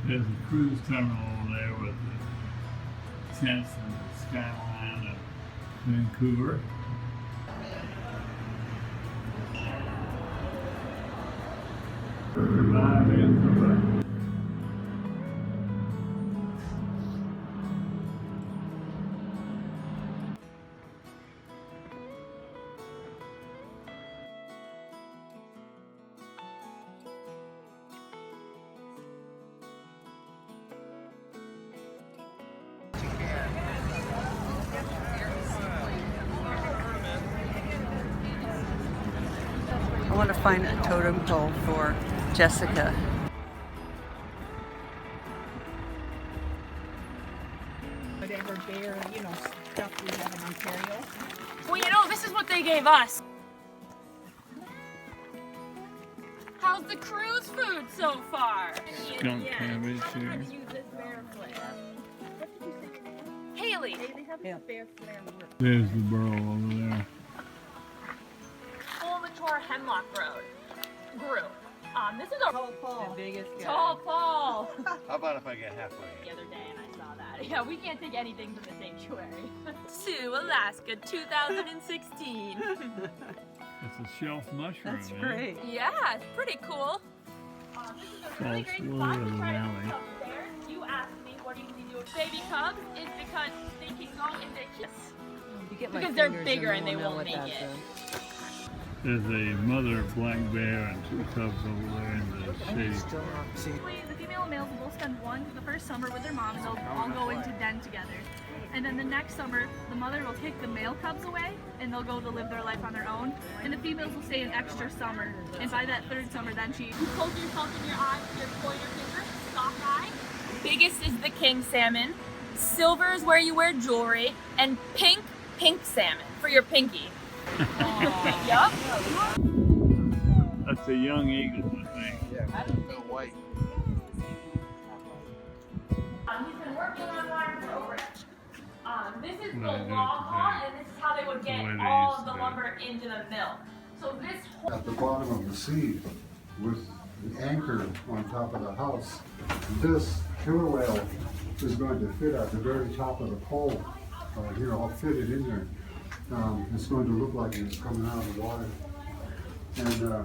There's a cruise terminal over there with the tents and the skyline of Vancouver. Goodbye, Vancouver. I want to find a totem pole for Jessica. Whatever bear, stuff we have in Ontario. Well, this is what they gave us. How's the cruise food so far? Skunk cabbage here. Haley. They have a bear flare work. There's the burrow over there. Full mature hemlock road grew. This is a Tall Paul. The biggest guy. tall Paul. How about if I get halfway? The other day, and I saw that. Yeah, we can't take anything from the sanctuary. Sioux, Alaska, 2016. It's a shelf mushroom. That's eh? great. Yeah, it's pretty cool. This is a really great False spot Lure to of the try to Valley. put up there. You asked me what do you do with baby cubs? It's because they can go in their kiss. You get my Because they're fingers bigger and and they we'll know won't what make that's it. in. There's a mother black bear and two cubs over there in the shade. Still not see. The female and males will both spend the first summer with their mom, and they'll all go into den together. And then the next summer, the mother will take the male cubs away, and they'll go to live their life on their own. And the females will stay an extra summer. And by that third summer, then she Poke yourself in your eye with your pointer finger, sock eye. Biggest is the king salmon. Silver is where you wear jewelry, and pink salmon for your pinky. Yup. That's a young eagle, I think. Yeah, no white. He's been working on wire for over. This is the What I do log haul, today. and this is how they would get The way they all used of the to do it. lumber into the mill. So this whole At the bottom of the sea with the anchor on top of the house. This killer whale is going to fit at the very top of the pole. Here, I'll fit it in there. It's going to look like it's coming out of the water. And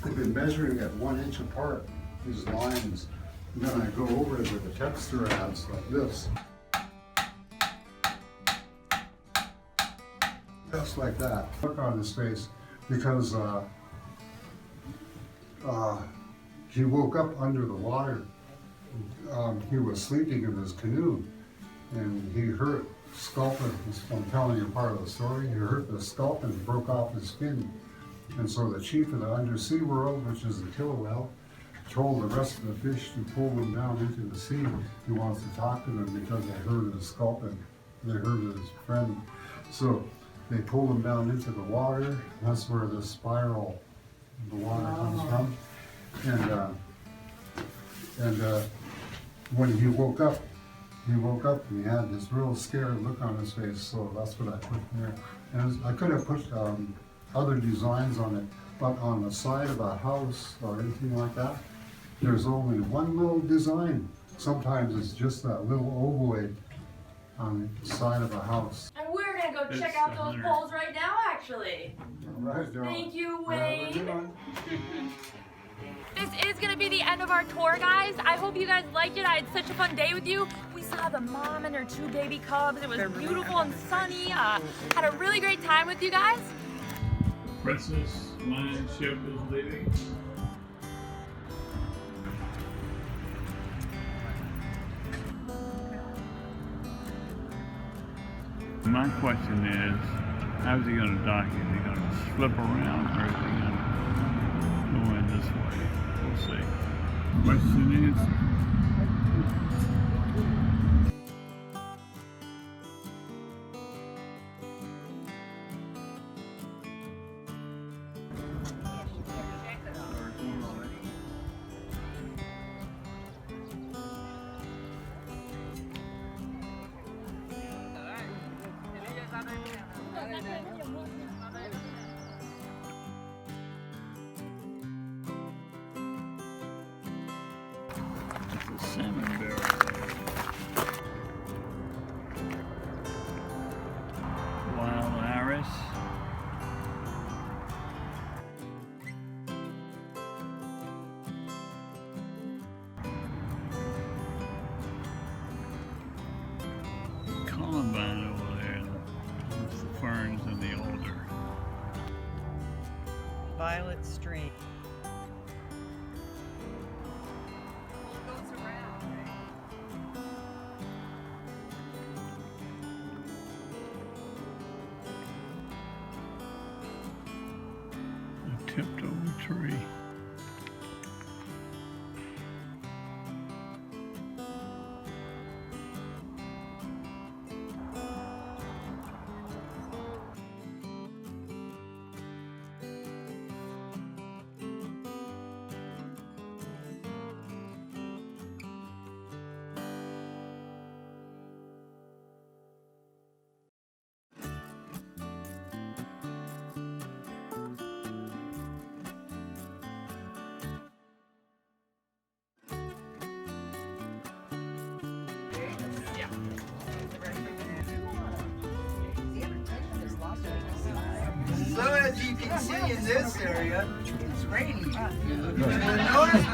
I've been measuring at 1 inch apart, these lines. And then I go over it with the texture adds like this. Just like that. Look on his face because he woke up under the water. He was sleeping in his canoe and he hurt sculpin. I'm telling you part of the story. He hurt the sculpin and broke off his fin. And so the chief of the undersea world, which is the killer whale, told the rest of the fish to pull them down into the sea. He wants to talk to them because they hurt his sculpin. They hurt his friend. So they pulled him down into the water. That's where the spiral of the water comes from. And when he woke up and he had this real scared look on his face. So that's what I put there. And I could have put other designs on it, but on the side of a house or anything like that, there's only one little design. Sometimes it's just that little ovoid on the side of a house. And we're gonna go check It's out those 100. poles right now, actually. All right, Daryl. Thank you, Have a good Wayne. one. This is gonna be the end of our tour, guys. I hope you guys liked it. I had such a fun day with you. We saw the mom and her 2 baby cubs. It was beautiful and sunny. Had a really great time with you guys. Princess Lion ship is leaving. My question is, how's he going to dock it? Is he going to slip around or is he going to go in this way? We'll see. Question answered. Violet Stream. Goes around, right? I tipped over a tree. So as you can see in this area, it's raining. Notice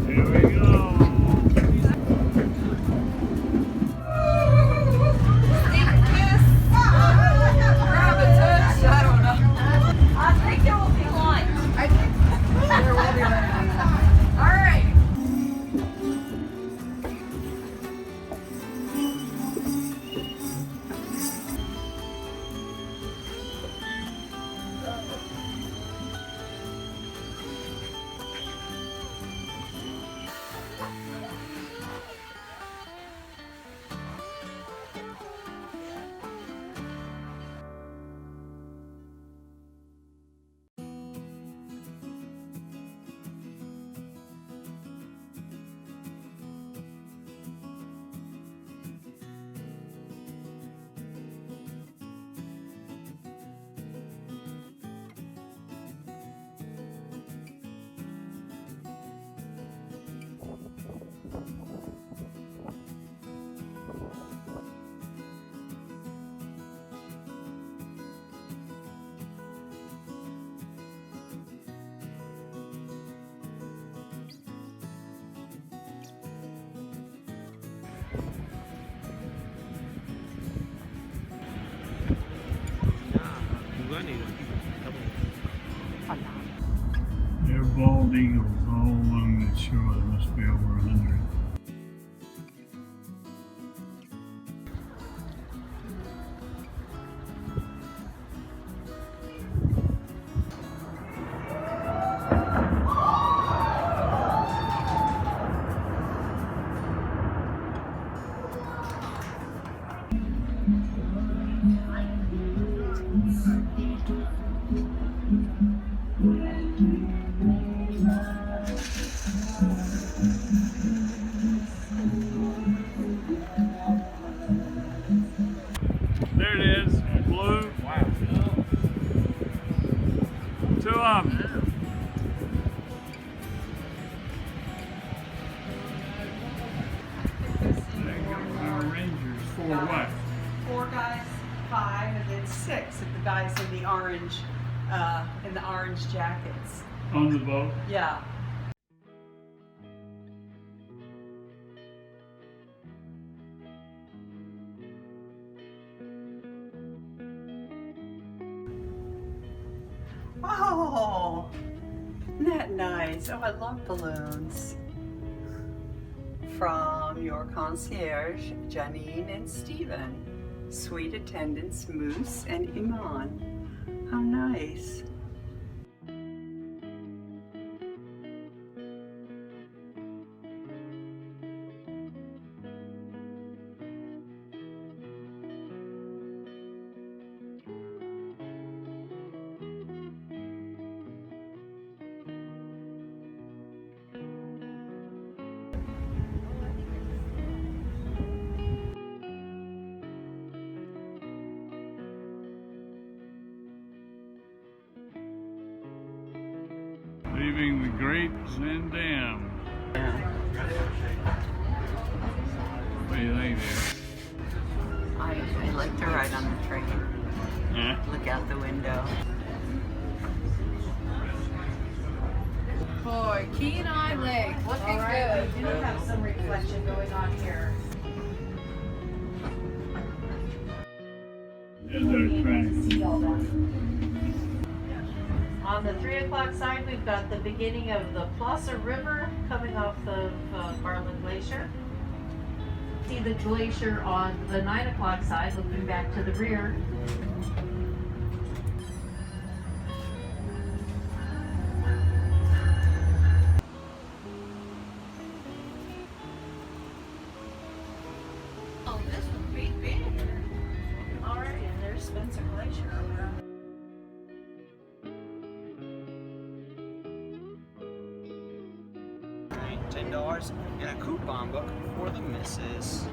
Here we go. I think there will be lunch. I think there will be lunch. All right. There are bald eagles all along the shore. There must be over 100. There it is, blue. Wow. Two of them. There you go, our Rangers. For what? 4 guys, 5, and then 6 of the guys in the orange jackets. On the boat? Yeah. Oh, isn't that nice? Oh, I love balloons. From your concierge, Janine and Stephen. Sweet attendants, Moose and Iman. How nice. Leaving the Great Zaandam. Yeah. What do you think there? I like to ride on the train. Yeah? Look out the window. Boy, Kenai Lake, looking good. We do have some reflection going on here. There's our track. See all that. On the 3 o'clock side, we've got the beginning of the Placer River coming off of Harland Glacier. See the glacier on the 9 o'clock side, looking back to the rear. Oh, this would be big. All right, and there's Spencer Glacier over on $10 and a coupon book for the missus.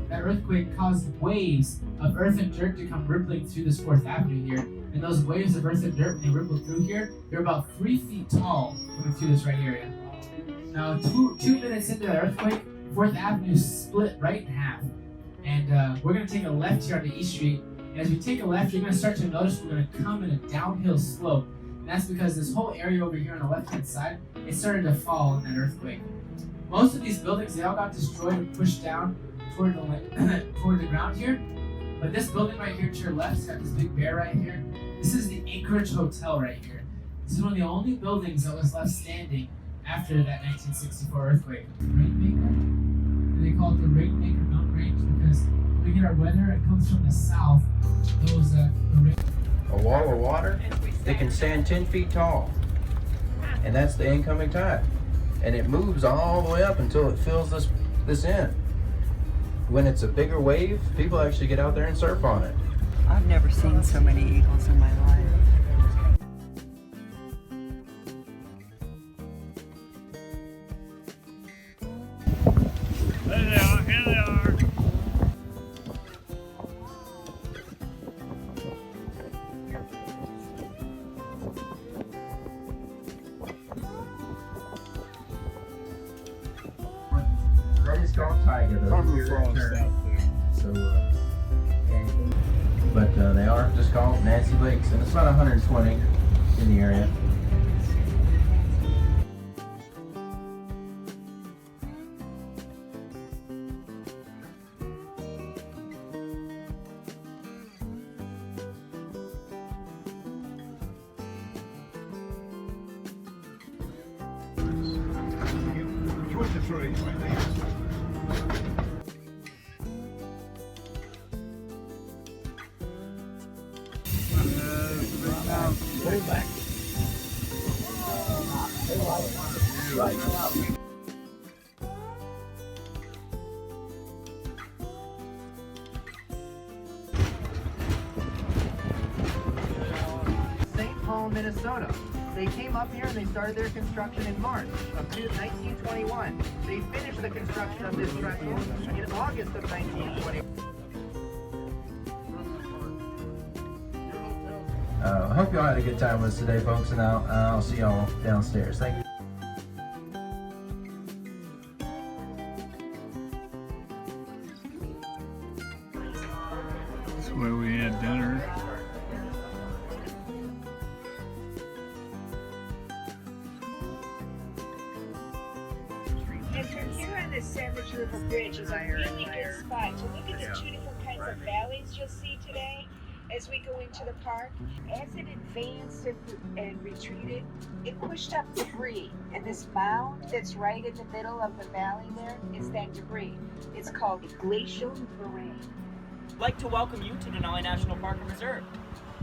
That earthquake caused waves of earth and dirt to come rippling through this 4th Avenue here. And those waves of earth and dirt, when they rippled through here, they're about 3 feet tall coming through this right area. Now, two minutes into the earthquake, 4th Avenue split right in half. And we're going to take a left here onto East Street. And as we take a left, you're going to start to notice we're going to come in a downhill slope. And that's because this whole area over here on the left-hand side, it started to fall in that earthquake. Most of these buildings, they all got destroyed and pushed down toward the ground here. But this building right here to your left, it's got this big bear right here. This is the Anchorage Hotel right here. This is one of the only buildings that was left standing after that 1964 earthquake. Rainmaker, and they call it the Rainmaker Mountain Range because when we get our weather, it comes from the south. A wall of water, it can stand 10 feet tall. And that's the incoming tide. And it moves all the way up until it fills this end. When it's a bigger wave, people actually get out there and surf on it. I've never seen so many eagles in my life. There they are, here they are. That is called tiger though. So, but they are just called Nancy Lakes, and it's about 120 in the area. Hold back. St. Paul, Minnesota. They came up here and they started their construction in March of 1921. They finished the construction of this trestle in August of 1921. I hope y'all had a good time with us today, folks, and I'll see y'all downstairs. Thank you. That's where we had dinner. And from here on the Savage River Bridge is a really good spot to look at the 2 different kinds of valleys you'll see today as we go into the park. As it advanced and retreated, it pushed up debris. And this mound that's right in the middle of the valley there is that debris. It's called glacial moraine. I'd like to welcome you to Denali National Park and Reserve.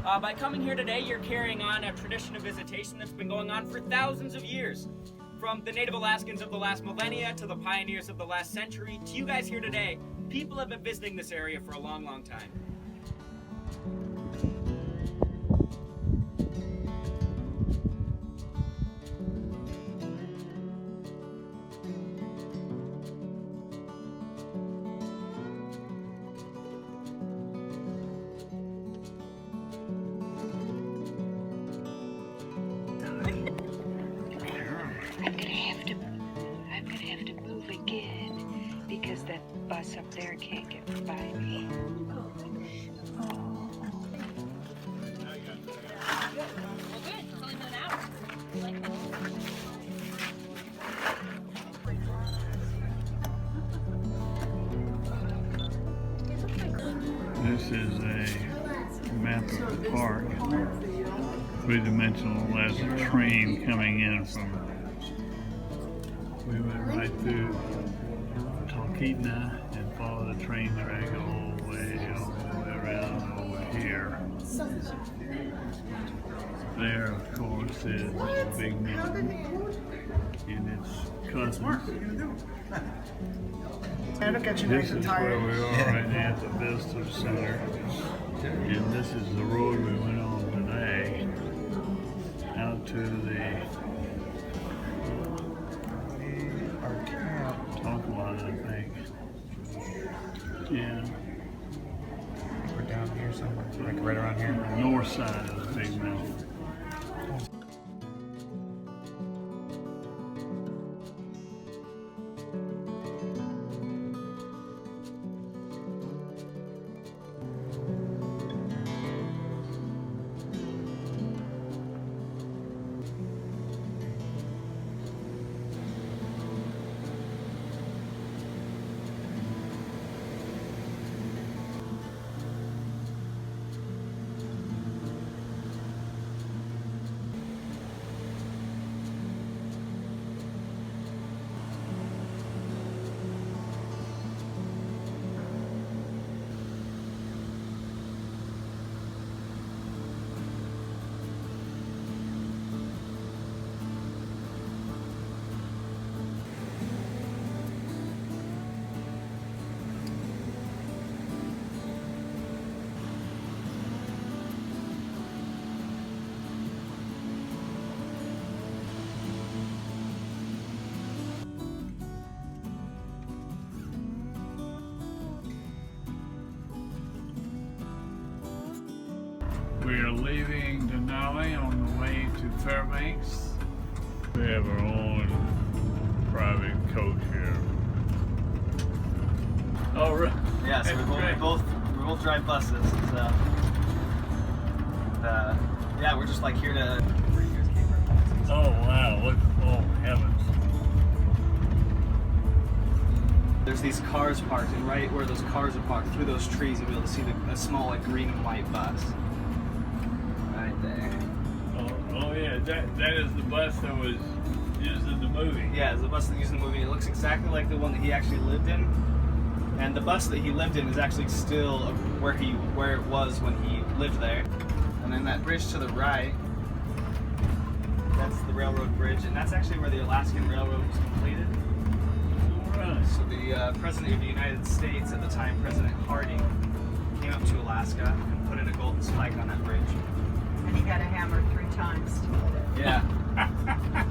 By coming here today, you're carrying on a tradition of visitation that's been going on for thousands of years. From the Native Alaskans of the last millennia to the pioneers of the last century, to you guys here today, people have been visiting this area for a long, long time. can't get by me. This is a map of the park. Three-dimensional. There's a train coming in from. We went right through Talkeetna and followed the train track all the way around over here. There, of course, is the big mountain and its cousins. This is where we are right now at the Visitor Center. And this is the road we went on today out to the Talkeetna, I think. Yeah. We're down here somewhere, like right around here. The north side of the big mountain. We are leaving Denali on the way to Fairbanks. We have our own private coach here. Oh, really? Yeah, so we both drive buses. So, yeah, we're just like here to. Oh wow! Look! Oh heavens! There's these cars parked, and right where those cars are parked, through those trees, you'll be able to see a small, like, green and white bus. Right there. Oh yeah, that is the bus that was used in the movie. Yeah, it's the bus that used in the movie. It looks exactly like the one that he actually lived in. And the bus that he lived in is actually still where it was when he lived there. And then that bridge to the right, that's the railroad bridge, and that's actually where the Alaskan Railroad was completed. Right. So the President of the United States at the time, President Harding, came up to Alaska and put in a golden spike on that bridge. And he got a hammer 3 times to get it. Yeah.